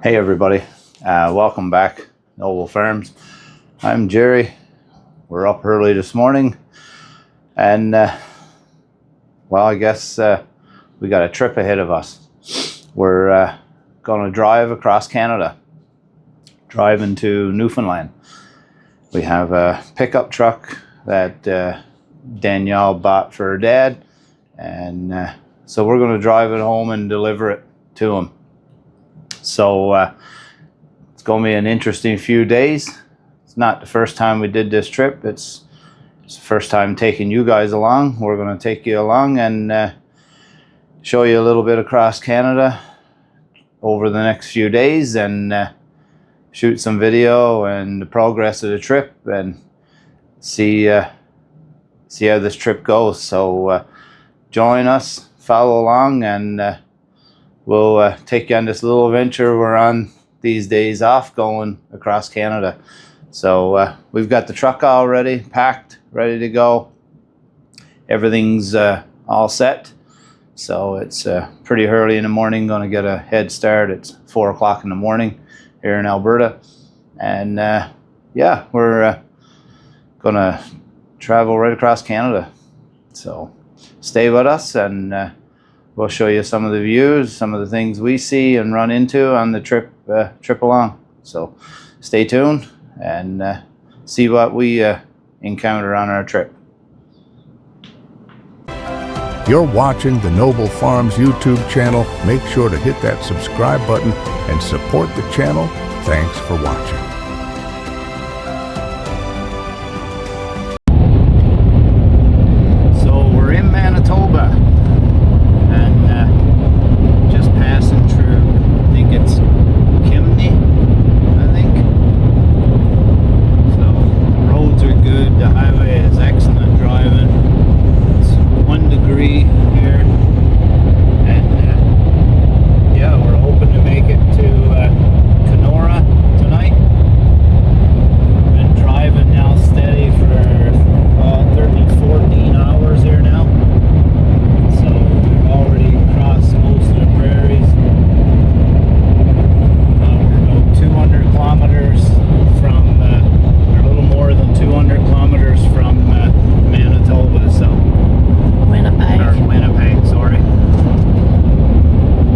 Hey everybody, welcome back, Noble Farms. I'm Jerry. We're up early this morning, and well, I guess we got a trip ahead of us. We're going to drive across Canada, driving to Newfoundland. We have a pickup truck that Danielle bought for her dad, and so we're going to drive it home and deliver it to him. So it's going to be an interesting few days. It's not the first time we did this trip. It's the first time taking you guys along. We're going to take you along and show you a little bit across Canada over the next few days, and shoot some video and the progress of the trip, and see how this trip goes. So join us, follow along, and we'll take you on this little adventure we're on these days off, going across Canada. So we've got the truck already packed, ready to go. Everything's all set. So it's pretty early in the morning, going to get a head start. It's 4 o'clock in the morning here in Alberta. And yeah, we're going to travel right across Canada. So stay with us, and we'll show you some of the views, some of the things we see and run into on the trip along. So stay tuned and see what we encounter on our trip. You're watching the Noble Farms YouTube channel. Make sure to hit that subscribe button and support the channel. Thanks for watching. So we're in Manitoba. Just passing through, I think it's Kimney, I think. So the roads are good, the highway is excellent driving. It's 1 degree here, and yeah, we're hoping to make it to Kenora tonight. Been driving now steady for 14 hours here now. So we've already crossed most of the prairies. We're about 200 kilometers from, or a little more than 200 kilometers from Manitoba. So Winnipeg, sorry.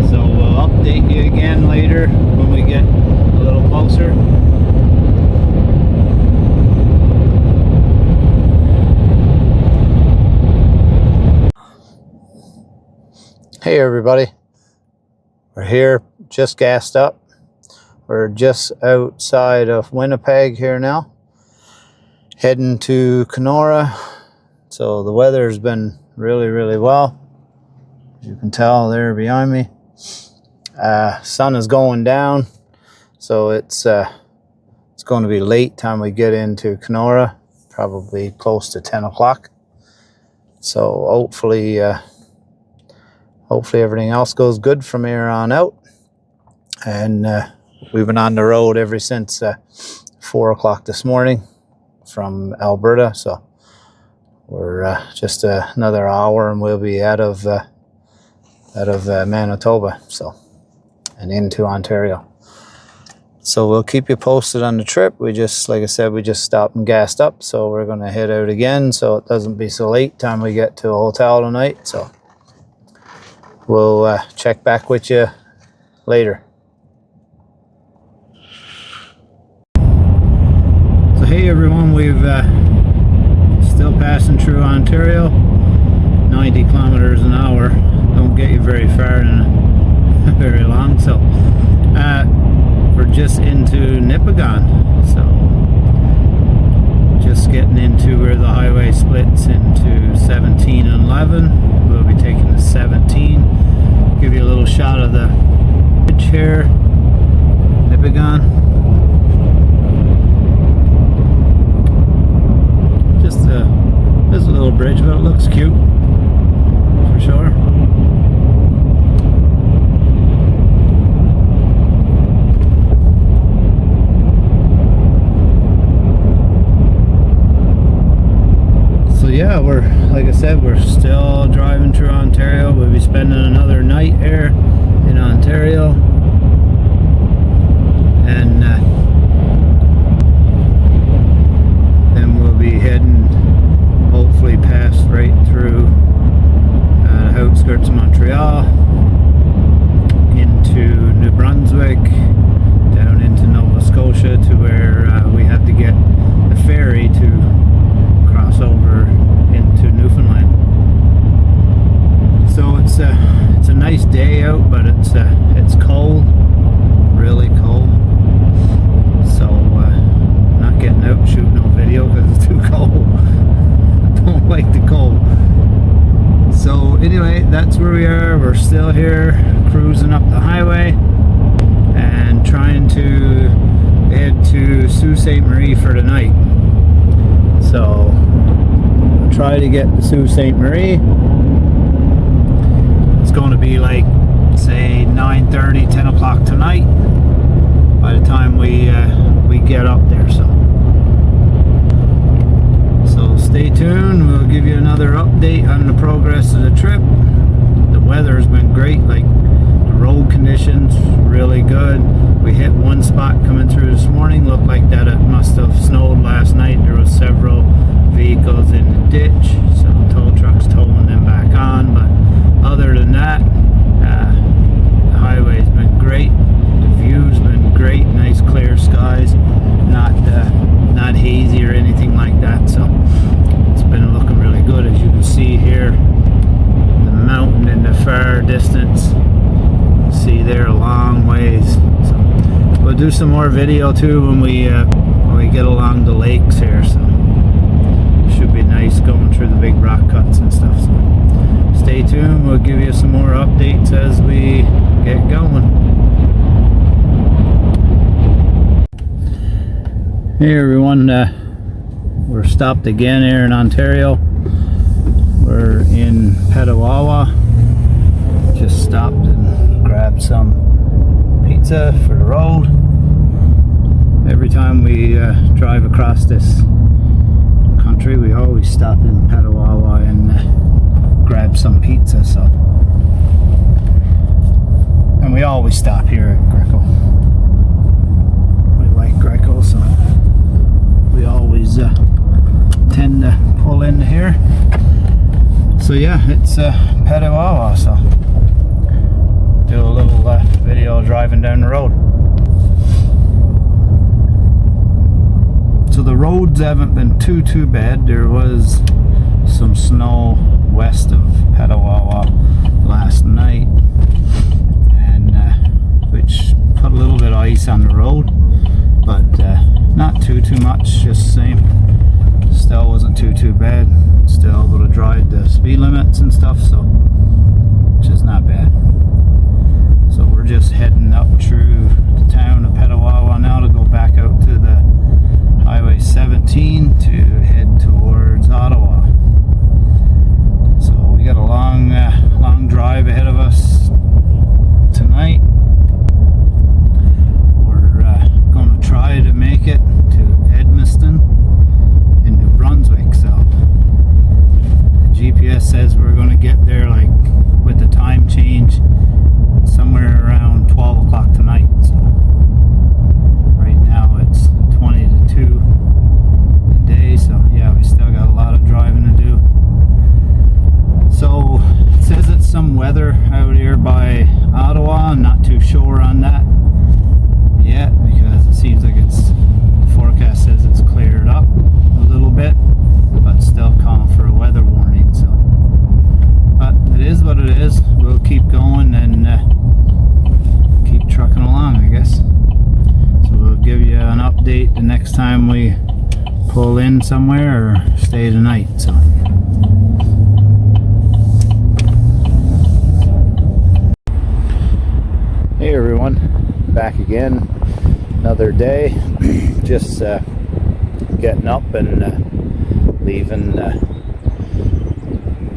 So we'll update you again later when we get a little closer. Hey everybody, we're here, just gassed up. We're just outside of Winnipeg here now, heading to Kenora. So the weather's been really well. As you can tell there behind me, sun is going down, so it's going to be late time we get into Kenora, probably close to 10 o'clock. So hopefully everything else goes good from here on out. And we've been on the road ever since 4 o'clock this morning from Alberta. So we're just another hour and we'll be out of Manitoba, so, and into Ontario. So we'll keep you posted on the trip. We just, like I said, we just stopped and gassed up. So we're going to head out again so it doesn't be so late time we get to a hotel tonight. So we'll check back with you later. So hey everyone, we've still passing through Ontario. 90 kilometers an hour don't get you very far in very long. So we're just into Nipigon. So just getting into where the highway splits into 17 and 11. We'll be taking the 17. Give you a little shot of the bridge here, Nipigon. Just a little bridge, but it looks cute for sure. So yeah, we're, like I said, we're still driving through Ontario. We'll be spending another night here in Ontario. trying to head to Sault Ste. Marie for the night. So I'll try to get to Sault Ste. Marie. It's going to be like, say, 9:30, 10 o'clock tonight by the time we get up there. So stay tuned. We'll give you another update on the progress of the trip. The weather has been great. Like, the road conditions really good. We hit one spot coming through this morning. Looked like that it must have snowed last night. There was several vehicles in the ditch, so tow trucks towing them back on. But other than that, the highway's been great. The view's been great. Nice clear skies, not hazy or anything like that. So it's been looking really good. As you can see here, the mountain in the far distance. See there a long ways. So we'll do some more video too when we get along the lakes here. So should be nice going through the big rock cuts and stuff. So stay tuned. We'll give you some more updates as we get going. Hey everyone, we're stopped again here in Ontario. We're in Petawawa. Just stopped and grabbed some pizza for the road. Every time we drive across this country, we always stop in Petawawa and grab some pizza. So, and we always stop here at Greco. We like Greco, so we always tend to pull in here. So yeah, it's Petawawa. So do a little video driving down the road. So the roads haven't been too bad. There was some snow west of Petawawa last night, and which put a little bit of ice on the road, but not too much, just the same. Still wasn't too bad. Still able to drive the speed limits and stuff, so which is not bad. So we're just heading up through the town of Petawawa now to go back out to the Highway 17 to head towards Ottawa. So we got a long drive ahead of us tonight. We're going to try to make it to Edmiston in New Brunswick. So the GPS says we're going to get there, like, with the time change, somewhere around 12 o'clock tonight. So right now it's 20 to 2 today, so yeah, we still got a lot of driving to do. So it says it's some weather out here by Ottawa. I'm not too sure on that yet, because it seems like the forecast says it's cleared up a little bit, but still calling for a weather warning. So, but it is what it is. We'll keep going and keep trucking along, I guess. So we'll give you an update the next time we pull in somewhere or stay the night. So hey everyone, back again, another day. Just getting up and leaving the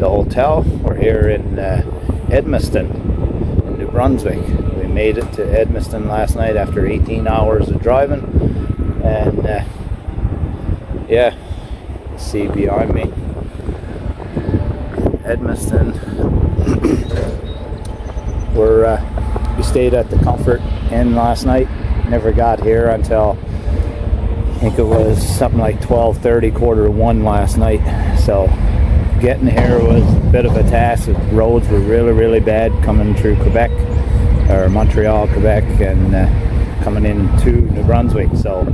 hotel. We're here in Edmiston in New Brunswick. We made it to Edmiston last night after 18 hours of driving, and yeah, see behind me, Edmiston. We stayed at the Comfort Inn last night. Never got here until I think it was something like 12:30, 1:45 last night. So getting here was a bit of a task. The roads were really bad coming through Quebec, or Montreal, Quebec, and coming into New Brunswick. So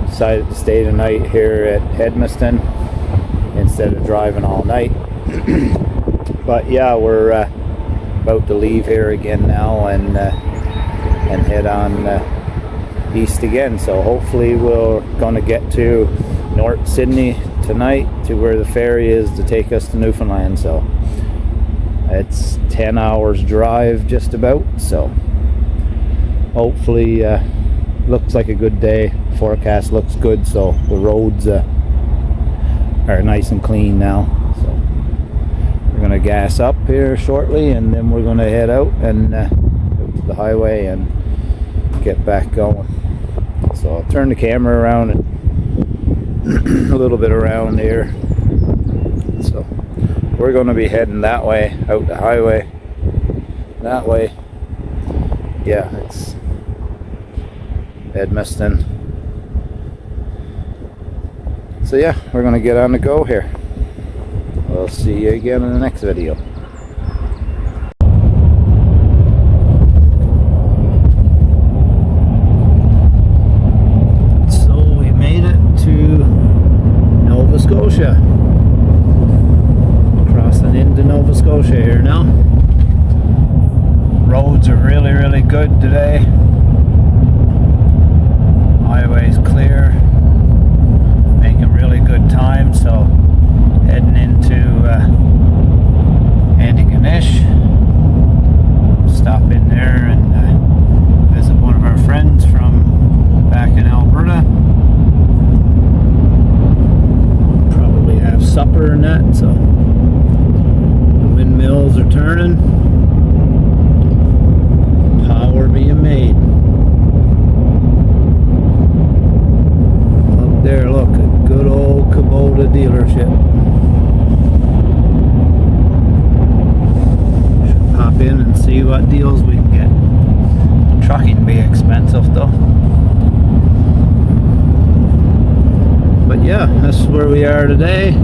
decided to stay the night here at Edmiston instead of driving all night. But yeah, we're about to leave here again now and head on east again. So hopefully we're going to get to North Sydney tonight, to where the ferry is to take us to Newfoundland. So it's 10 hours drive just about. So hopefully looks like a good day. Forecast looks good, so the roads are nice and clean now. So we're gonna gas up here shortly, and then we're gonna head out and out to the highway and get back going. So I'll turn the camera around and a little bit around here. So we're going to be heading that way, out the highway, that way. Yeah, it's Edmiston. So yeah, we're going to get on the go here. We'll see you again in the next video. Scotia, crossing into Nova Scotia here now. Roads are really good today. Highway's clear, making really good time. So heading into Antigonish. Stop in there and visit one of our friends from back in Alberta. Have supper and that, so the windmills are turning, power being made. Up there, look, a good old Kubota dealership. Should pop in and see what deals we can get. Trucking be expensive though. But yeah, that's where we are today.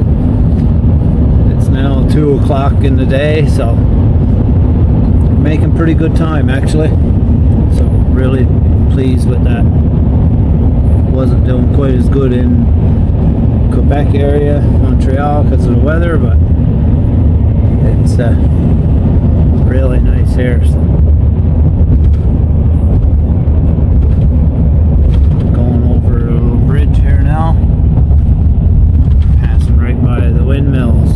It's now 2 o'clock in the day, so making pretty good time actually. So really pleased with that. Wasn't doing quite as good in Quebec area, Montreal, because of the weather, but it's really nice here. So going over a little bridge here now. Right by the windmills.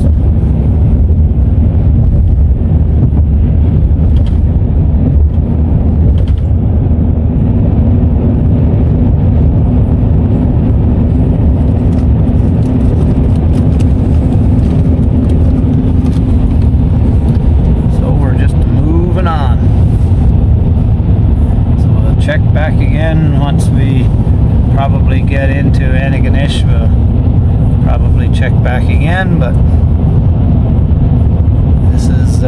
So we're just moving on. So we'll check back again once we probably get into Antigonish. We'll probably check back again, but this is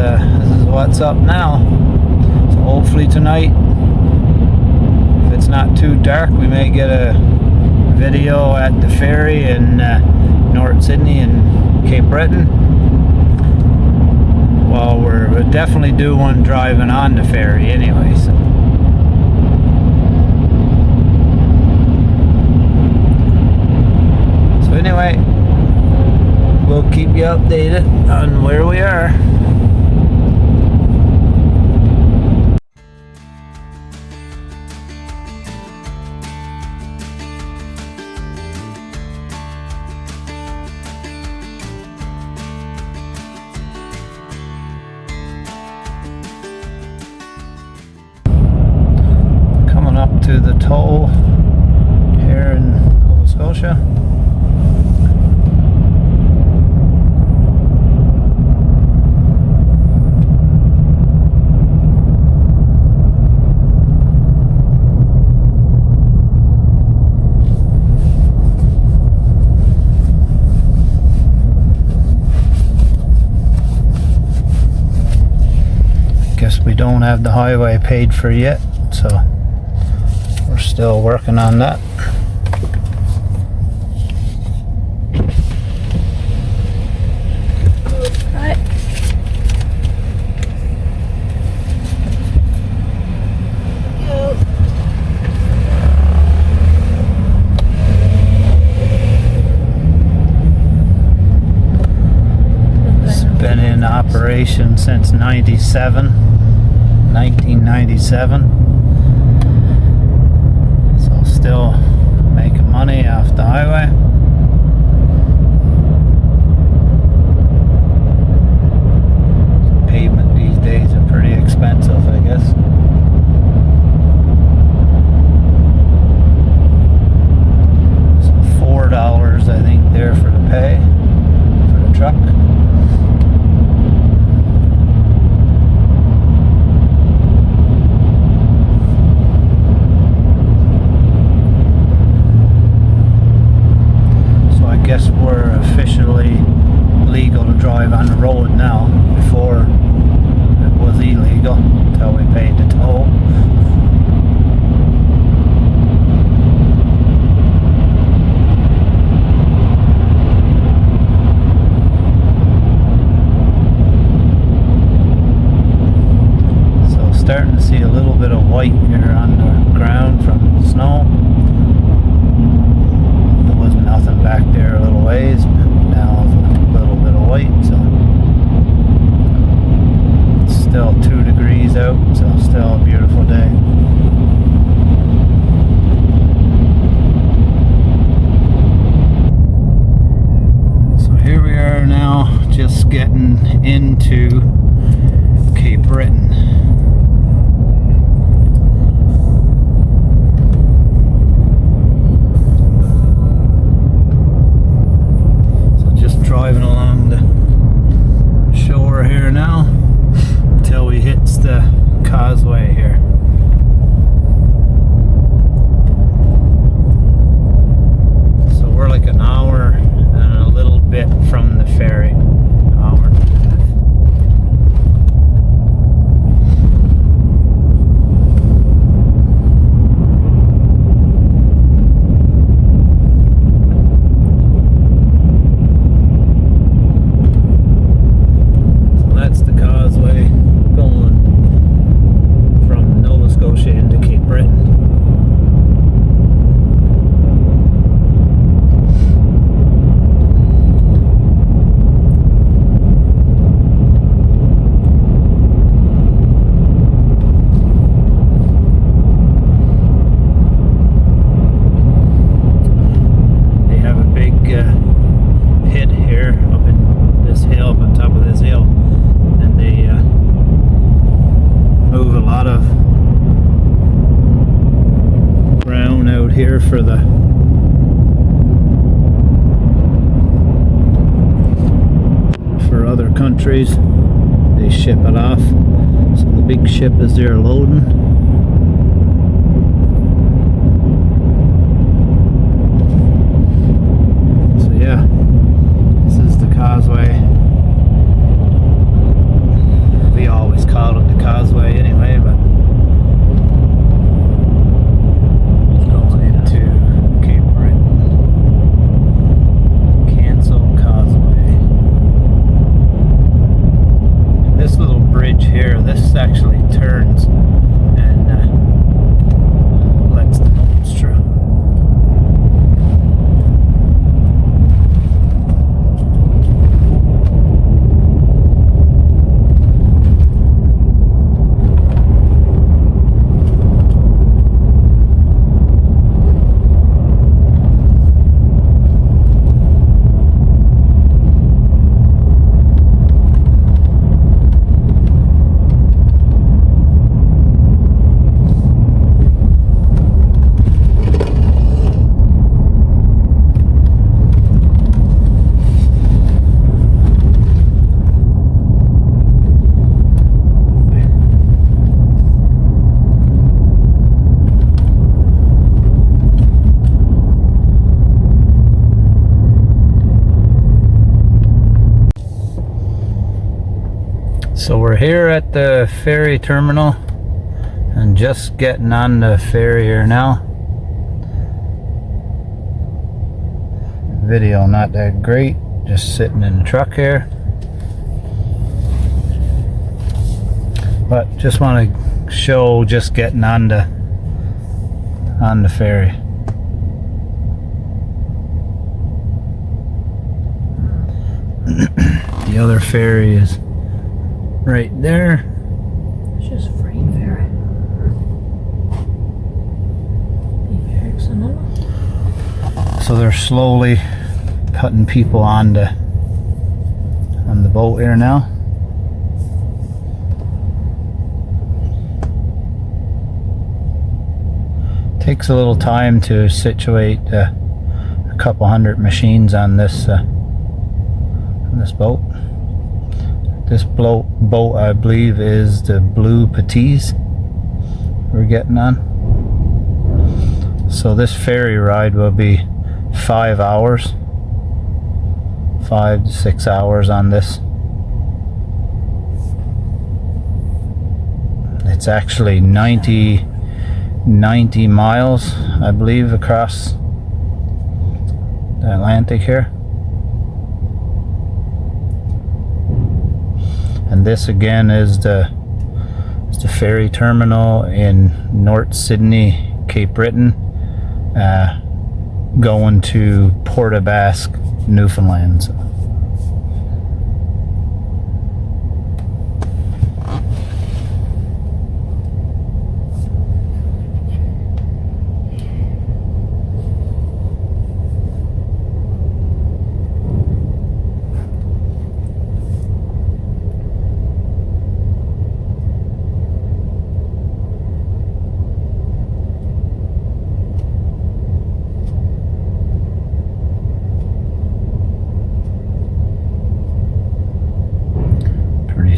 what's up now. So hopefully tonight, if it's not too dark, we may get a video at the ferry in North Sydney and Cape Breton. Well, we'll definitely do one driving on the ferry anyway, so anyway, we'll keep you updated on where we are. Coming up to the toll here in Nova Scotia. We don't have the highway paid for yet, so we're still working on that. Right. It's been in operation since 1997. So still making money off the highway. Pavement these days are pretty expensive, I guess. see a little bit of white here on the ground from the snow. There was nothing back there a little ways, but now there's a little bit of white, so it's still 2 degrees out, so still a beautiful day. So here we are now, just getting into Cape Breton. Driving along the shore here now until we hits the causeway here. So we're like an hour and a little bit from the ferry. Hour and a half. Hit here up in this hill, up on top of this hill, and they move a lot of ground out here for the other countries. They ship it off, so the big ship is there loading. Causeway. We always called it the causeway anyway, but going into Cape Breton. Cancel Causeway. And this little bridge here, this actually turns and lets the boats through. So we're here at the ferry terminal and just getting on the ferry here now. Video not that great, just sitting in the truck here. But just want to show just getting on the ferry. The other ferry is right there. It's just freight ferry. So they're slowly putting people on the boat here now. Takes a little time to situate a couple hundred machines on this boat. This boat, I believe, is the Blue Petite we're getting on. So this ferry ride will be 5 hours, 5 to 6 hours on this. It's actually 90 miles, I believe, across the Atlantic here. And this again is the It's a ferry terminal in North Sydney, Cape Breton, going to Port aux Basques, Newfoundland. So.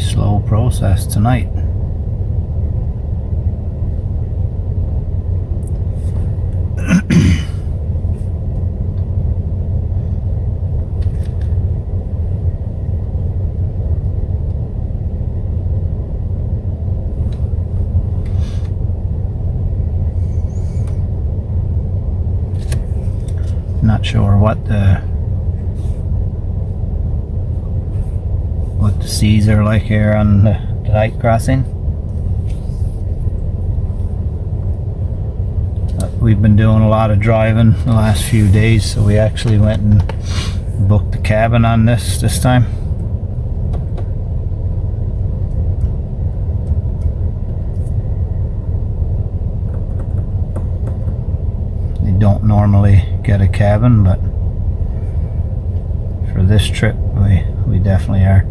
Slow process tonight. Not sure what the seas are like here on the light crossing. We've been doing a lot of driving the last few days, so we actually went and booked a cabin on this time. They don't normally get a cabin, but for this trip we definitely are.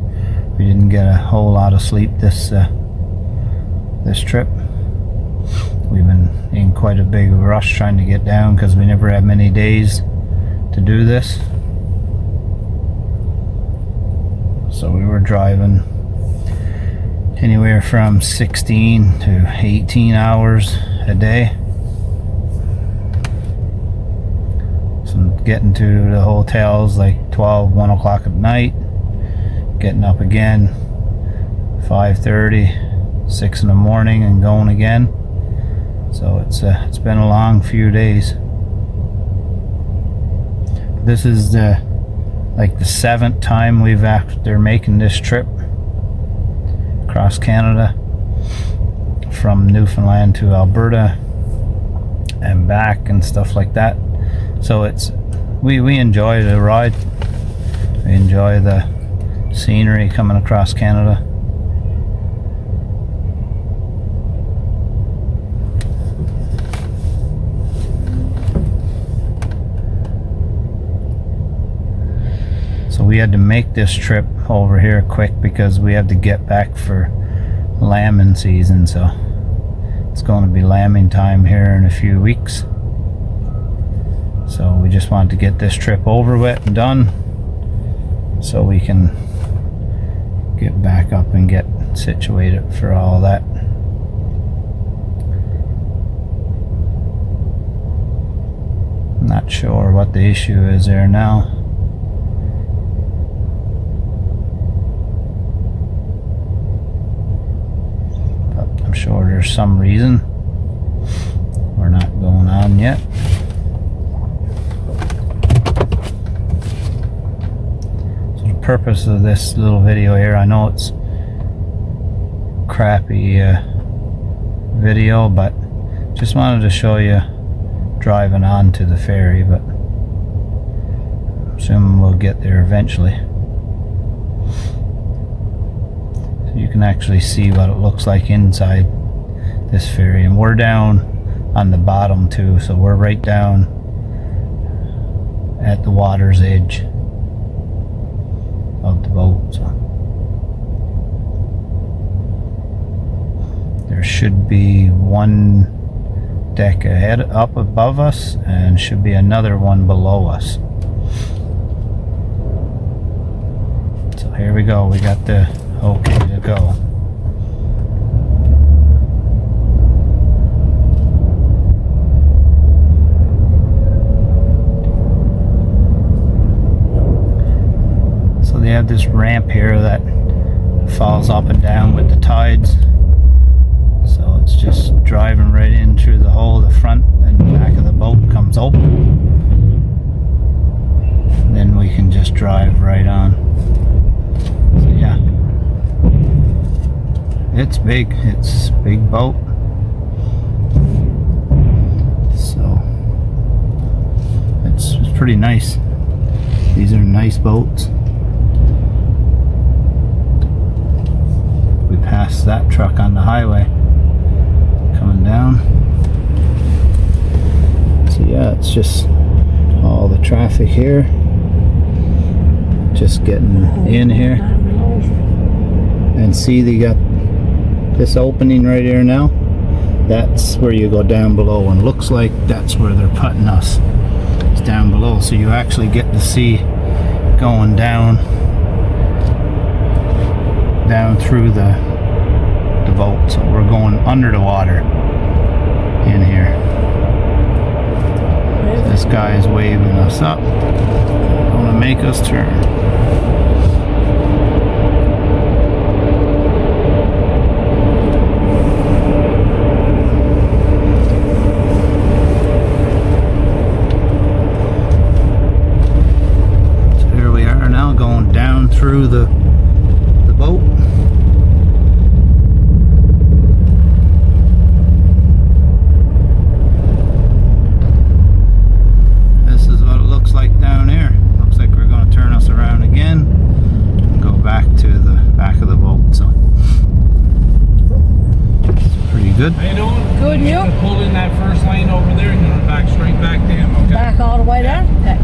We didn't get a whole lot of sleep this trip. We've been in quite a big rush trying to get down because we never had many days to do this. So we were driving anywhere from 16 to 18 hours a day. So getting to the hotels like 12, 1 o'clock at night. Getting up again 5:30, 6 in the morning, and going again. So it's been a long few days. This is the 7th time we've after making this trip across Canada from Newfoundland to Alberta and back and stuff like that. So we enjoy the ride. We enjoy the scenery coming across Canada. So we had to make this trip over here quick because we have to get back for lambing season, so it's going to be lambing time here in a few weeks. So we just wanted to get this trip over with and done so we can get back up and get situated for all that. Not sure what the issue is there now. But I'm sure there's some reason we're not going on yet. Purpose of this little video here, I know it's crappy video, but just wanted to show you driving onto the ferry, but I'm assuming we'll get there eventually. So you can actually see what it looks like inside this ferry, and we're down on the bottom too, so we're right down at the water's edge of the boat. So there should be one deck ahead up above us and should be another one below us. So here we go, we got the okay to go. They have this ramp here that falls up and down with the tides, so it's just driving right in through the hole. The front and back of the boat comes open, and then we can just drive right on. So yeah, It's big. It's a big boat. So it's pretty nice. These are nice boats. We passed that truck on the highway coming down. So yeah, it's just all the traffic here. Just getting in here. And see, they got this opening right here now. That's where you go down below, and looks like that's where they're putting us. It's down below, so you actually get to see going down through the boat. So we're going under the water in here. This guy is waving us up, gonna make us turn. Through the boat. This is what it looks like down here. Looks like we're going to turn us around again and go back to the back of the boat. So it's pretty good. How you doing? Good, you? Pull in that first lane over there and you're back straight back to him, okay? Back all the way down? Okay.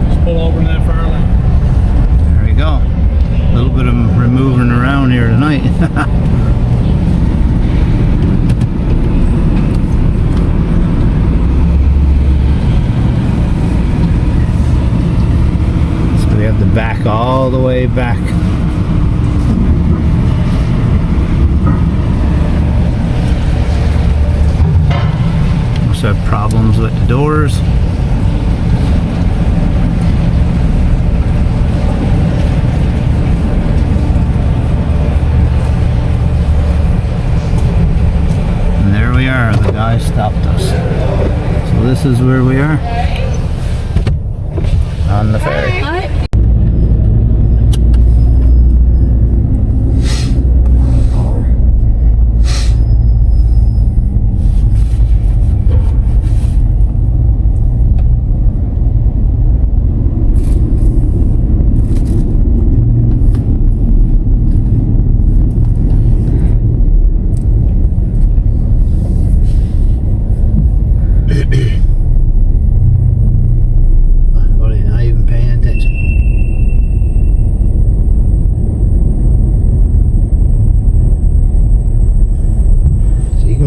Just pull over in that far lane. There we go. A little bit of removing around here tonight. So we have the back all the way back. Also have problems with the doors. The guy stopped us. So this is where we are on the ferry.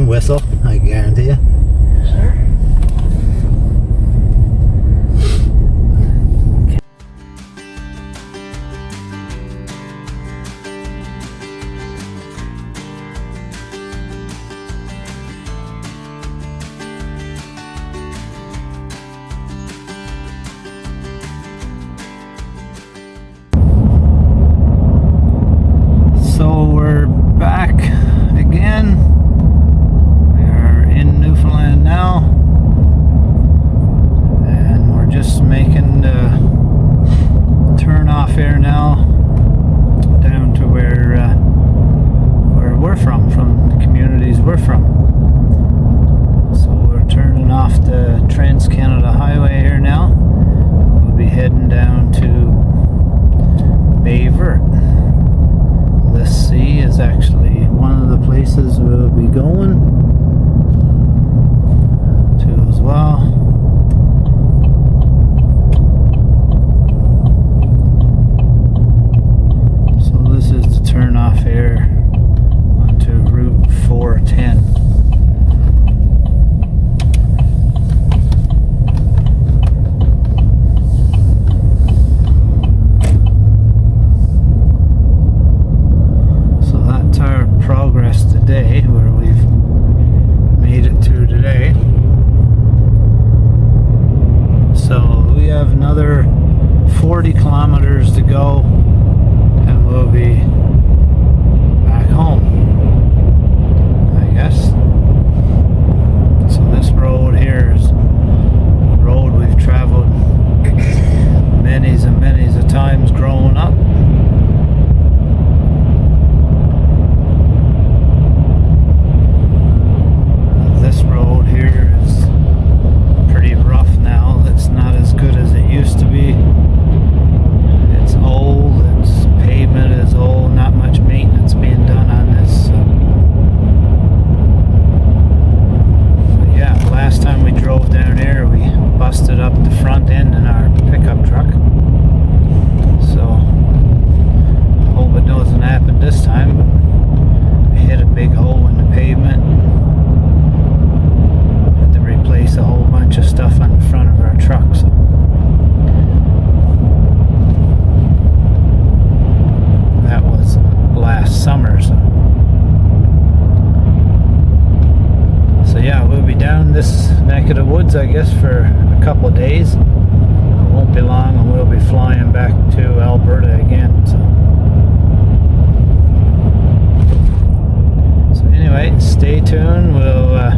Whistle, I guarantee you. Sure. So we're back again. Now, and we're just making the turn off here now down to where we're from the communities we're from. So we're turning off the Trans-Canada Highway here now. We'll be heading down to Bayvert. This sea is actually one of the places we'll be going as well. So this is the turn off here onto Route 410. So that's our progress today, where we've woods, I guess, for a couple of days. It won't be long and we'll be flying back to Alberta again. So anyway, stay tuned. We'll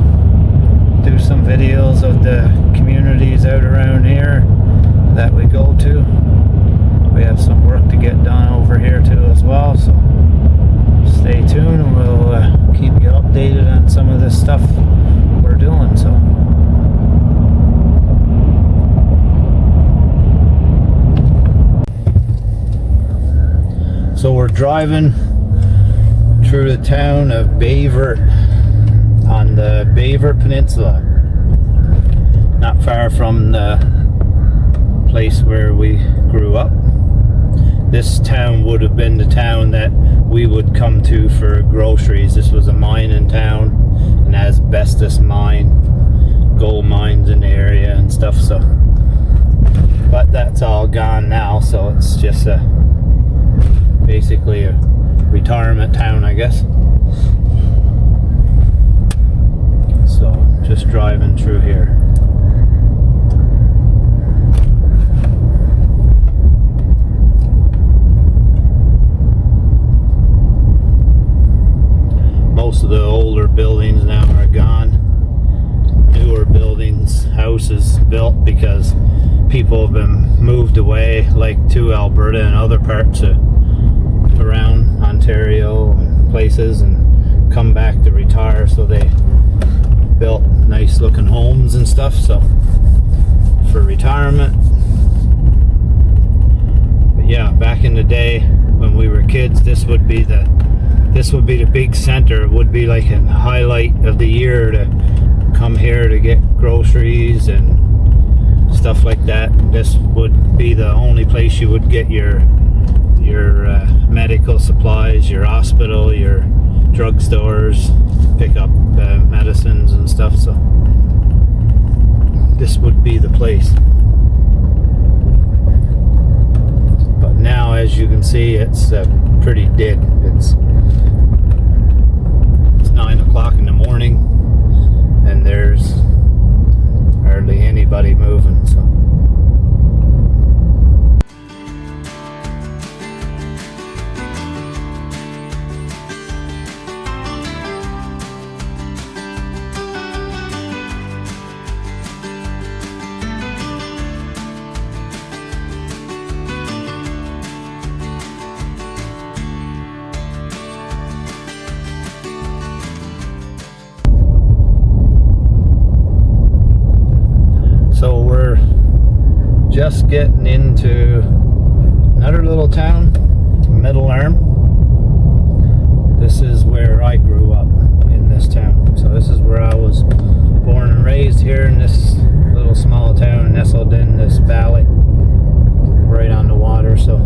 do some videos of the communities out around here that we go to. We have some work to get done over here too as well, so stay tuned and we'll keep you updated on some of this stuff we're doing. So we're driving through the town of Beaver on the Beaver Peninsula, not far from the place where we grew up. This town would have been the town that we would come to for groceries. This was a mining town, an asbestos mine, gold mines in the area and stuff. So, but that's all gone now, so it's just basically a retirement town, I guess. So just driving through here. Most of the older buildings now are gone. Newer buildings, houses built because people have been moved away, like to Alberta and other parts of around Ontario and places, and come back to retire, so they built nice looking homes and stuff, so for retirement. But yeah, back in the day when we were kids, this would be the big center. It would be like a highlight of the year to come here to get groceries and stuff like that. This would be the only place you would get your medical supplies, your hospital, your drugstores, pick up medicines and stuff. So this would be the place. But now, as you can see, it's pretty dead. It's 9 o'clock in the morning and there's hardly anybody moving. So we're just getting into another little town, Middle Arm. This is where I grew up, in this town. So this is where I was born and raised, here in this little small town nestled in this valley right on the water. So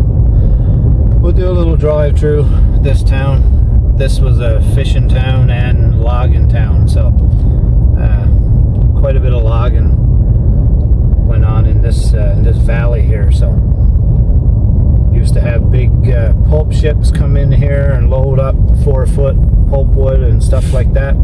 we'll do a little drive through this town. This was a fishing town and logging town, so quite a bit of logging went on in this valley here. So used to have big pulp ships come in here and load up 4-foot pulpwood and stuff like that.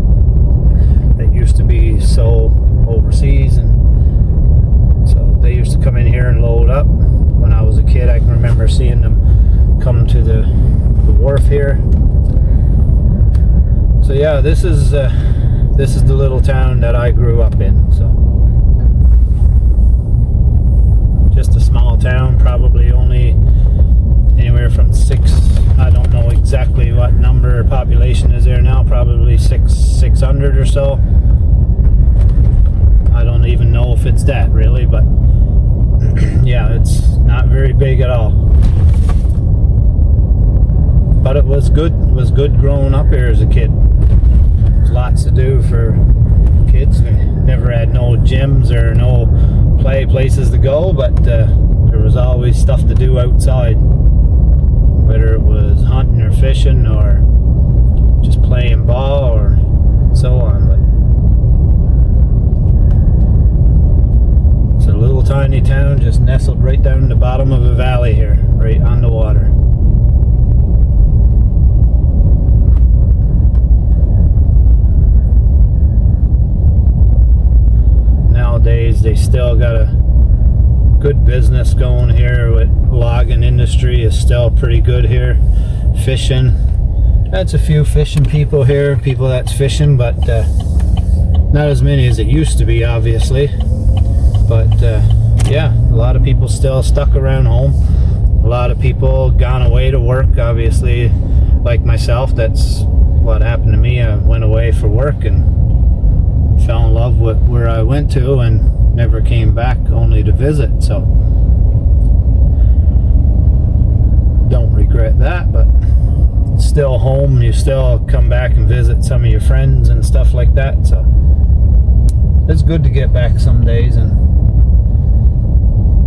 That used to be sold overseas, and so they used to come in here and load up. When I was a kid, I can remember seeing them come to the wharf here. So yeah, this is the little town that I grew up in. So just a small town, probably only anywhere from 6, I don't know exactly what number population is there now, probably 600 or so. I don't even know if it's that really, but yeah, it's not very big at all. But it was good. It was good growing up here as a kid. There's lots to do for kids. We never had no gyms or no play places to go, but there was always stuff to do outside, whether it was hunting or fishing or just playing ball or so on. But it's a little tiny town just nestled right down in the bottom of a valley here, right on the water. Nowadays days. They still got a good business going here. With logging industry is still pretty good here. Fishing, that's a few fishing people here, people that's fishing, but not as many as it used to be, obviously. But yeah, a lot of people still stuck around home. A lot of people gone away to work, obviously, like myself. That's what happened to me. I went away for work and fell in love with where I went to and never came back, only to visit. So don't regret that, but it's still home. You still come back and visit some of your friends and stuff like that. So it's good to get back some days and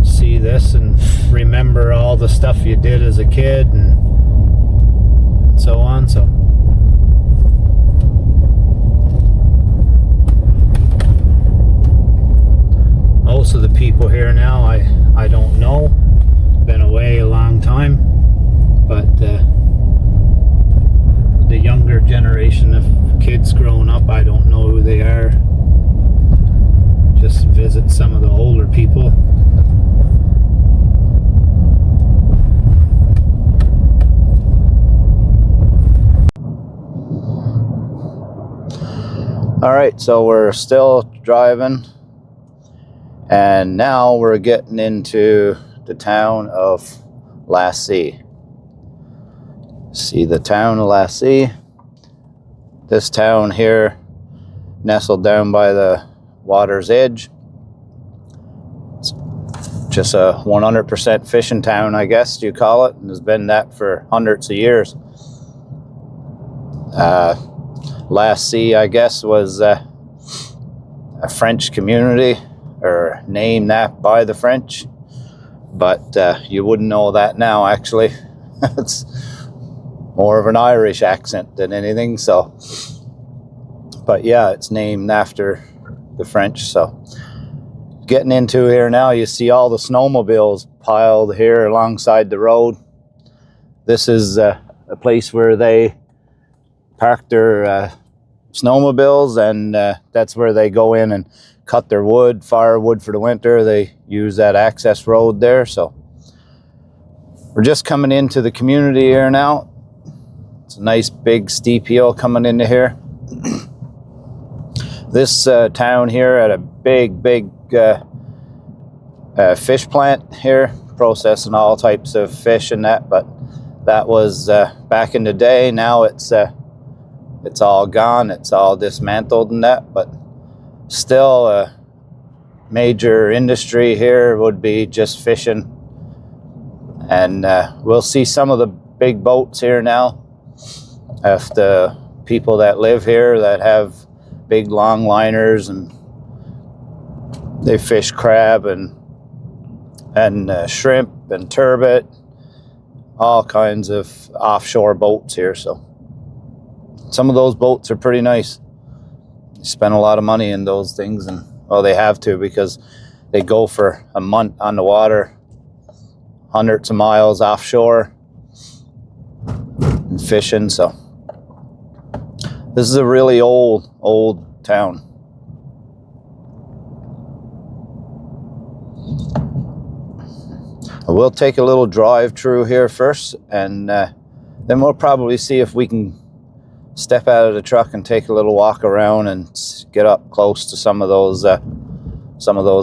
see this and remember all the stuff you did as a kid and so on. So most of the people here now I don't know. Been away a long time, but the younger generation of kids growing up, I don't know who they are. Just visit some of the older people. All right, so we're still driving, and now we're getting into the town of Lassie. See the town of Lassie. This town here, nestled down by the water's edge. It's just a 100% fishing town, I guess you call it, and has been that for hundreds of years. Lassie, I guess, was a French community, or named that by the French, but you wouldn't know that now, actually. It's more of an Irish accent than anything. So, but yeah, it's named after the French. So getting into here now, you see all the snowmobiles piled here alongside the road. This is a place where they park their snowmobiles, and that's where they go in and cut their wood, firewood for the winter. They use that access road there. So we're just coming into the community here now. It's a nice big steep hill coming into here. This town here had a big fish plant here, processing all types of fish and that, but that was back in the day. Now it's all gone, it's all dismantled and that, but still a major industry here would be just fishing. And we'll see some of the big boats here now of the people that live here that have big long liners, and they fish crab and shrimp and turbot, all kinds of offshore boats here. So some of those boats are pretty nice. You spend a lot of money in those things, and well, they have to, because they go for a month on the water, hundreds of miles offshore and fishing. So this is a really old town. We'll take a little drive through here first, and then we'll probably see if we can step out of the truck and take a little walk around and get up close to some of those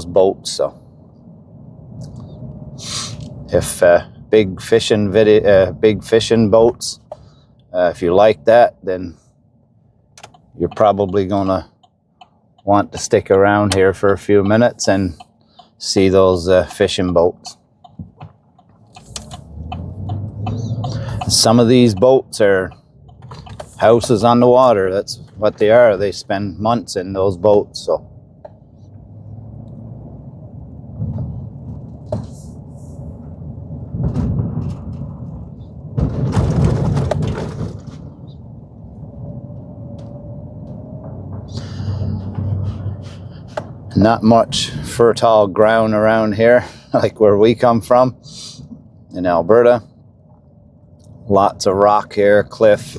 boats. So if big fishing boats, if you like that, then you're probably gonna want to stick around here for a few minutes and see those fishing boats. Some of these boats are houses on the water. That's what they are. They spend months in those boats. So not much fertile ground around here, like where we come from in Alberta. Lots of rock here, cliff,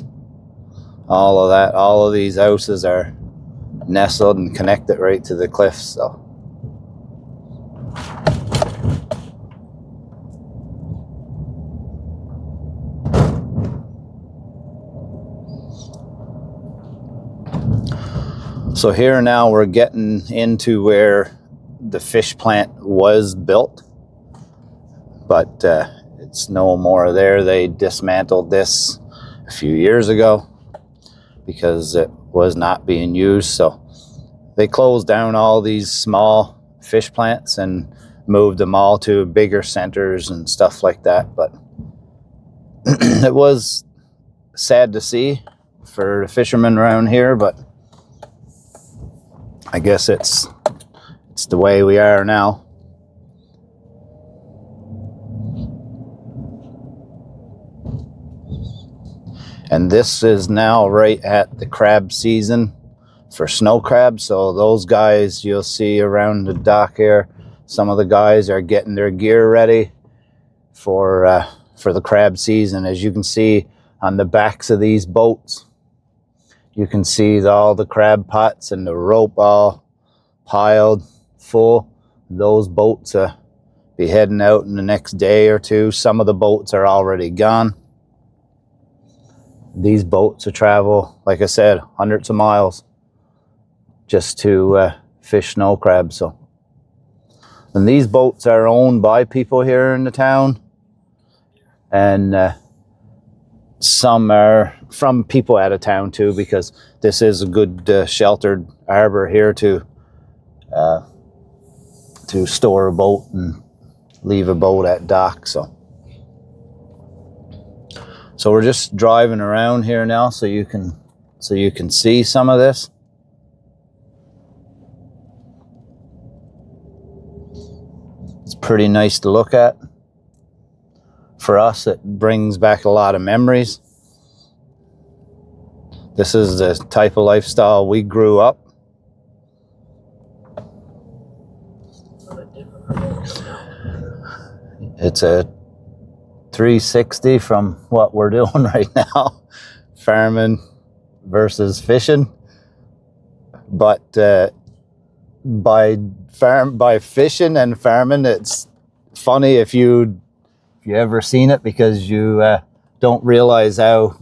all of that. All of these houses are nestled and connected right to the cliffs. So So here now we're getting into where the fish plant was built, but it's no more there. They dismantled this a few years ago because it was not being used. So they closed down all these small fish plants and moved them all to bigger centers and stuff like that. But it was sad to see for the fishermen around here, but I guess it's the way we are now. And this is now right at the crab season for snow crabs. So those guys you'll see around the dock here, some of the guys are getting their gear ready for the crab season. As you can see on the backs of these boats, you can see all the crab pots and the rope all piled full. Those boats be heading out in the next day or two. Some of the boats are already gone. These boats will travel, like I said, hundreds of miles just to fish snow crabs. So, and these boats are owned by people here in the town, and some are from people out of town too, because this is a good sheltered harbor here to store a boat and leave a boat at dock. So we're just driving around here now, so you can see some of this. It's pretty nice to look at. For us, it brings back a lot of memories. This is the type of lifestyle we grew up. It's a 360 from what we're doing right now, farming versus fishing. But by fishing and farming, it's funny if you ever seen it, because you don't realize how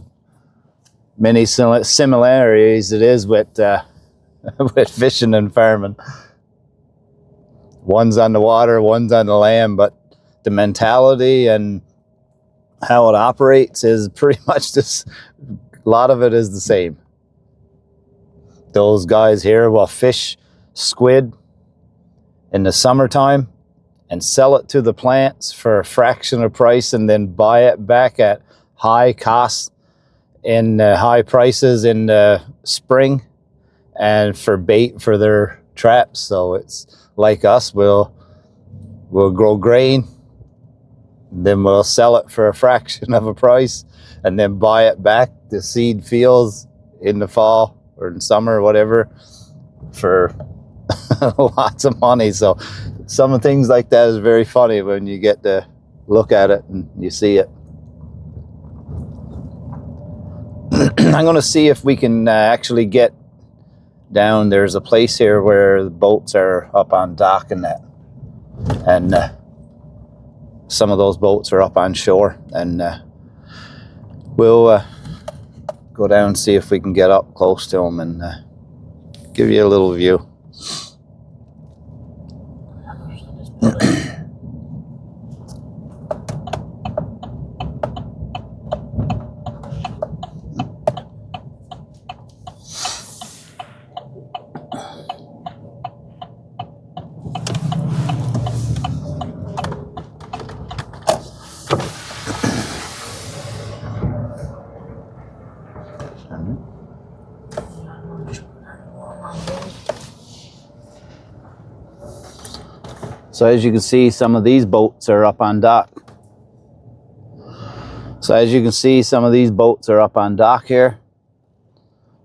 many similarities it is with with fishing and farming. One's on the water, one's on the land, but the mentality and how it operates is pretty much just, a lot of it is the same. Those guys here will fish squid in the summertime and sell it to the plants for a fraction of price, and then buy it back at high cost in high prices in the spring and for bait for their traps. So it's like us, we'll grow grain, then we'll sell it for a fraction of a price, and then buy it back to seed fields in the fall or in summer or whatever for lots of money. So some of things like that is very funny when you get to look at it and you see it. I'm going to see if we can actually get down. There's a place here where the boats are up on dock and that, and some of those boats are up on shore, and we'll go down and see if we can get up close to them and give you a little view. So as you can see, some of these boats are up on dock. Here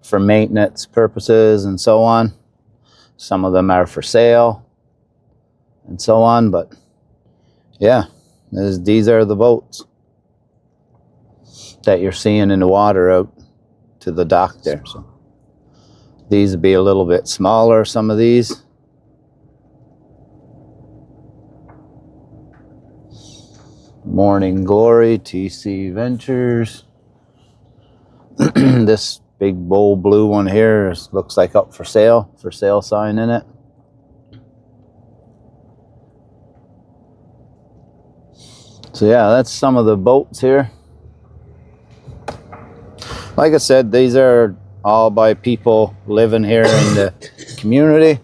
for maintenance purposes and so on. Some of them are for sale and so on, but yeah, these are the boats that you're seeing in the water out to the dock there. So these would be a little bit smaller, some of these. Morning Glory, TC Ventures. This Big bold blue one here looks like up for sale sign in it. So yeah, that's some of the boats here. Like I said, these are all by people living here in the community.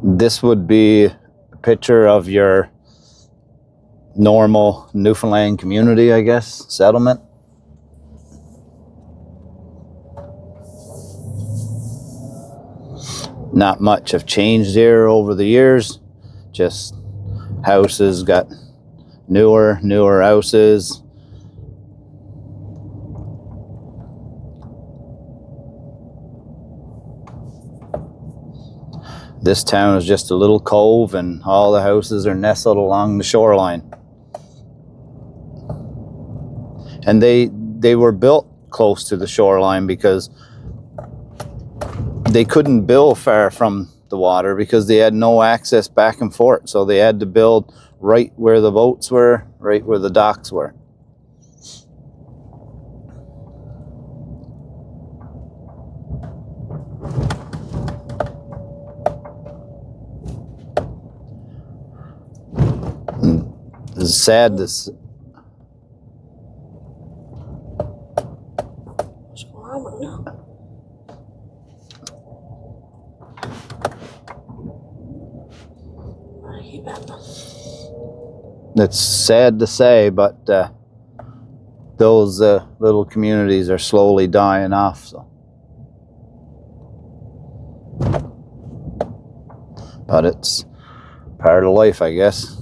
This would be a picture of your normal Newfoundland community, I guess, settlement. Not much have changed here over the years. Just houses got newer houses. This town is just a little cove and all the houses are nestled along the shoreline. And they were built close to the shoreline because they couldn't build far from the water because they had no access back and forth. So they had to build right where the boats were, right where the docks were. It's sad this. It's sad to say, but those little communities are slowly dying off. So, but it's part of life, I guess.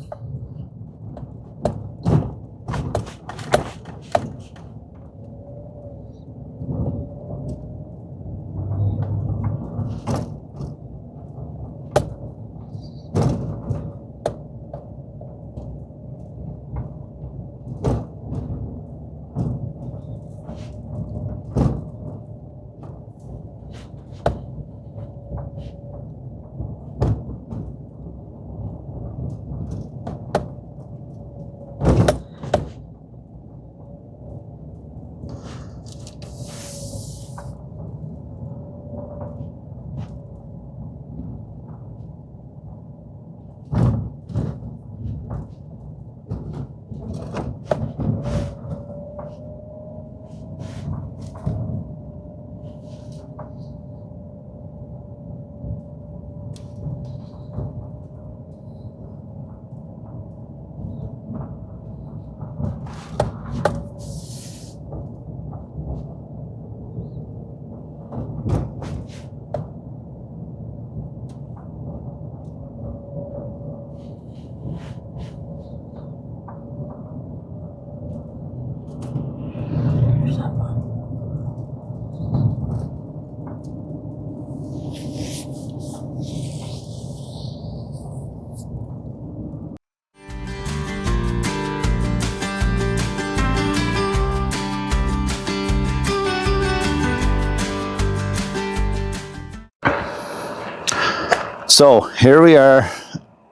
So here we are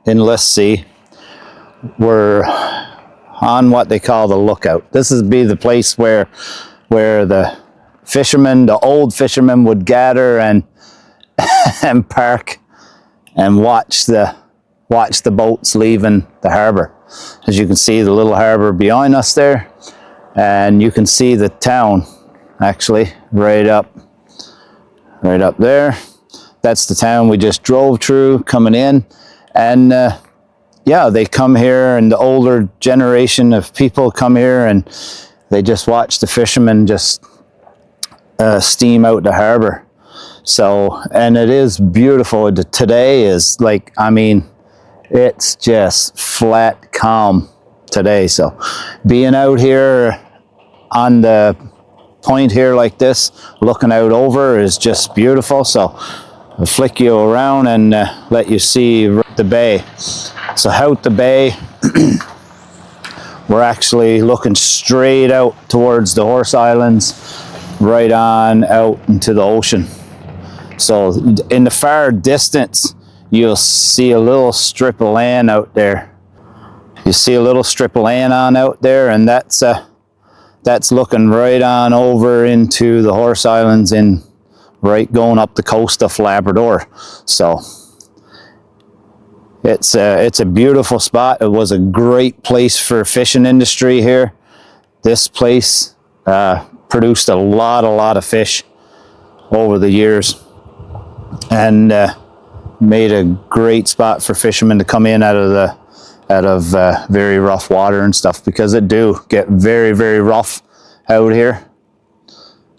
in Sea. We're on what they call the lookout. This would be the place where the fishermen, the old fishermen, would gather and and park and watch the boats leaving the harbor. As you can see, the little harbor behind us there, and you can see the town actually right up there. That's the town we just drove through coming in. And yeah, they come here, and the older generation of people come here and they just watch the fishermen just steam out the harbor. So, and it is beautiful. Today is like, I mean, it's just flat calm today. So being out here on the point here like this, looking out over, is just beautiful. So I'll flick you around and let you see the bay. So out the bay, we're actually looking straight out towards the Horse Islands, right on out into the ocean. So in the far distance, you'll see a little strip of land out there. You see a little strip of land on out there, and that's looking right on over into the Horse Islands, right going up the coast of Labrador. So it's a beautiful spot. It was a great place for fishing industry here. This place produced a lot of fish over the years, and made a great spot for fishermen to come in out of very rough water and stuff, because it do get very rough out here.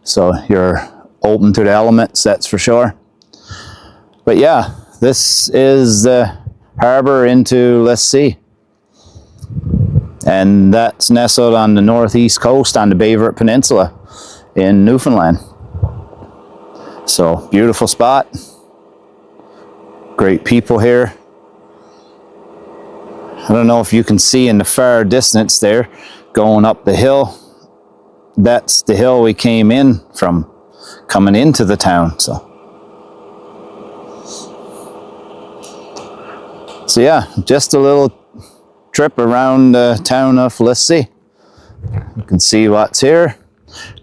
So you're open to the elements, that's for sure. But yeah, this is the harbor into Leslie, and that's nestled on the northeast coast on the Baverett Peninsula in Newfoundland. So beautiful spot, great people here. I don't know if you can see in the far distance there, going up the hill. That's the hill we came in from, coming into the town. So yeah, just a little trip around the town of Leslie. You can see what's here.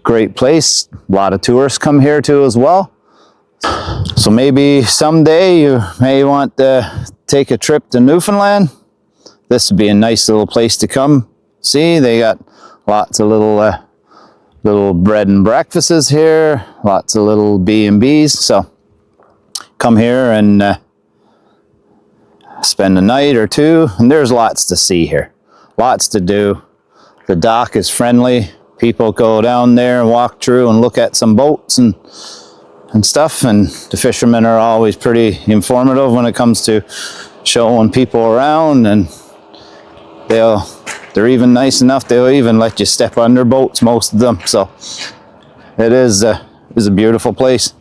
Great place. A lot of tourists come here too as well. So maybe someday you may want to take a trip to Newfoundland. This would be a nice little place to come see. They got lots of little bread and breakfasts here, lots of little B&Bs. So come here and spend a night or two, and there's lots to see here, lots to do. The dock is friendly. People go down there and walk through and look at some boats and stuff, and the fishermen are always pretty informative when it comes to showing people around, and they're even nice enough, they'll even let you step under boats, most of them. So it is a beautiful place.